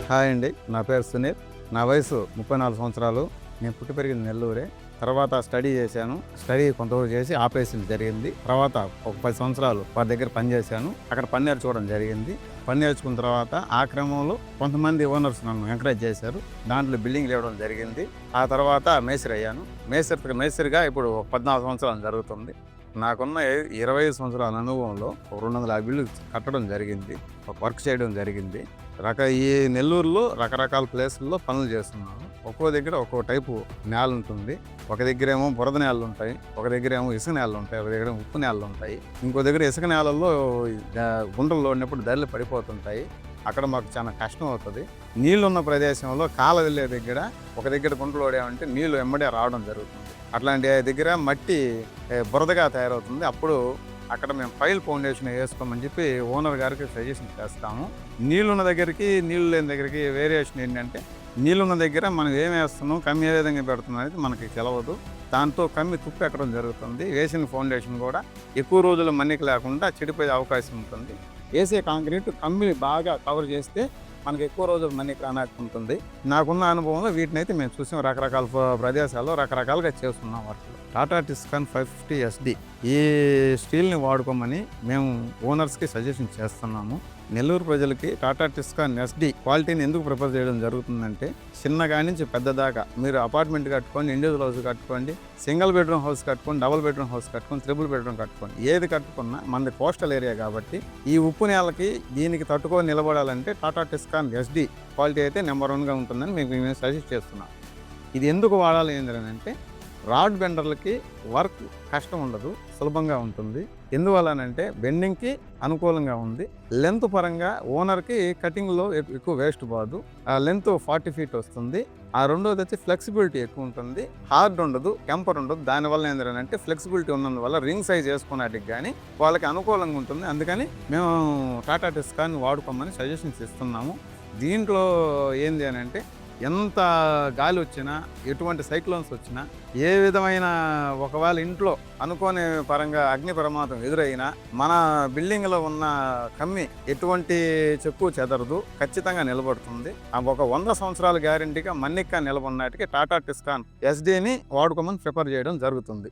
Hi అండి, నా పేరు సునీల్. నా వయసు 34 సంవత్సరాలు. నేను పుట్టి పెరిగింది నెల్లూరే. తర్వాత స్టడీ చేశాను. స్టడీ కొంతవరకు చేసి ఆపేసింది జరిగింది. తర్వాత ఒక 10 సంవత్సరాలు వారి దగ్గర పనిచేశాను. అక్కడ పని నేర్చుకోవడం జరిగింది. పని నేర్చుకున్న తర్వాత ఆ క్రమంలో కొంతమంది ఓనర్స్ నన్ను ఎంకరేజ్ చేశారు. దాంట్లో బిల్డింగ్ ఇవ్వడం జరిగింది. ఆ తర్వాత మేస్త్రి అయ్యాను. మేస్త్రిగా ఇప్పుడు 14 సంవత్సరాలు జరుగుతుంది. నాకున్న 25 సంవత్సరాల అనుభవంలో 250 ఇళ్ళు కట్టడం జరిగింది, వర్క్ చేయడం జరిగింది. ఈ నెల్లూరులో రకరకాల ప్లేసుల్లో పనులు చేస్తున్నాను. ఒక్కో దగ్గర ఒక్కో టైపు నేల ఉంటుంది. ఒక దగ్గర ఏమో బురద నేలలు ఉంటాయి, ఒక దగ్గర ఏమో ఇసుక నేలలు ఉంటాయి, ఒక దగ్గర ఉప్పు నేలలు ఉంటాయి. ఇంకో దగ్గర ఇసుక నేలల్లో గుంటలు ఉన్నప్పుడు ధరలు పడిపోతుంటాయి. అక్కడ మాకు చాలా కష్టం అవుతుంది. నీళ్ళున్న ప్రదేశంలో కాల వెళ్ళే దగ్గర ఒక దగ్గర గుంటలు ఓడామంటే నీళ్లు వెంబడే రావడం జరుగుతుంది. అట్లాంటి దగ్గర మట్టి బురదగా తయారవుతుంది. అప్పుడు అక్కడ మేము ఫైల్ ఫౌండేషన్ వేసుకోమని చెప్పి ఓనర్ గారికి సజెషన్ చేస్తాము. నీళ్ళున్న దగ్గరికి నీళ్ళు లేని దగ్గరికి వేరియేషన్ ఏంటంటే, నీళ్ళున్న దగ్గర మనం ఏం వేస్తున్నాం, కమ్మి ఏ విధంగా పెడుతున్నాం అనేది మనకి తెలవదు. దాంతో కమ్మి తుప్పు ఎక్కడం జరుగుతుంది. వేసిన ఫౌండేషన్ కూడా ఎక్కువ రోజులు మన్నిక లేకుండా చెడిపోయే అవకాశం ఉంటుంది. వేసే కాంక్రీట్ కమ్మిని బాగా కవర్ చేస్తే మనకి ఎక్కువ రోజులు మన్నిక రానట్టు ఉంటుంది. నాకున్న అనుభవంలో వీటినైతే మేము చూసాం. రకరకాల ప్రదేశాల్లో రకరకాలుగా చేస్తున్నాం వర్క్లు. టాటా టిస్కాన్ 550 SD ఈ స్టీల్ని వాడుకోమని మేము ఓనర్స్కి సజెషన్ చేస్తున్నాము. నెల్లూరు ప్రజలకి టాటా టిస్కాన్ SD క్వాలిటీని ఎందుకు ప్రిఫర్ చేయడం జరుగుతుందంటే, చిన్నగా నుంచి పెద్ద దాకా మీరు అపార్ట్మెంట్ కట్టుకోండి, ఇండివిజువల్ హౌస్ కట్టుకోండి, సింగిల్ బెడ్రూమ్ హౌస్ కట్టుకోండి, డబుల్ బెడ్రూమ్ హౌస్ కట్టుకోండి, ట్రిపుల్ బెడ్రూమ్ కట్టుకోండి, ఏది కట్టుకున్నా మనది కోస్టల్ ఏరియా కాబట్టి ఈ ఉప్పు నేలకి దీనికి తట్టుకొని నిలబడాలంటే టాటా టిస్కాన్ SD క్వాలిటీ అయితే నెంబర్ 1గా ఉంటుందని మేము సజెస్ట్ చేస్తున్నాం. ఇది ఎందుకు వాడాలి ఏంటంటే, రాడ్ బెండర్లకి వర్క్ కష్టం ఉండదు, సులభంగా ఉంటుంది. ఎందువల్లనంటే బెండింగ్కి అనుకూలంగా ఉంది. లెంత్ పరంగా ఓనర్కి కటింగ్లో ఎక్కువ వేస్ట్ పోదు. ఆ లెంత్ 40 feet వస్తుంది. ఆ రెండోది వచ్చి ఫ్లెక్సిబిలిటీ ఎక్కువ ఉంటుంది. హార్డ్ ఉండదు, టెంపర్ ఉండదు. దానివల్ల ఏంటంటే ఫ్లెక్సిబిలిటీ ఉన్నందువల్ల రింగ్ సైజ్ వేసుకున్నట్టుకి కానీ వాళ్ళకి అనుకూలంగా ఉంటుంది. అందుకని మేము టాటా టిస్కాన్ వాడుకోమని సజెషన్స్ ఇస్తున్నాము. దీంట్లో ఏంది అని అంటే, ఎంత గాలి వచ్చినా, ఎటువంటి సైక్లోన్స్ వచ్చినా, ఏ విధమైన ఒకవేళ ఇంట్లో అనుకోని పరంగా అగ్ని ప్రమాదం ఎదురైనా మన బిల్డింగ్లో ఉన్న కమ్మి ఎటువంటి చెక్కు చెదరదు, ఖచ్చితంగా నిలబడుతుంది. ఒక 100 సంవత్సరాల గ్యారెంటీగా మన్నిక నిలబడినాటికి టాటా టిస్కాన్ SDని వాడుకోమని ప్రిఫర్ చేయడం జరుగుతుంది.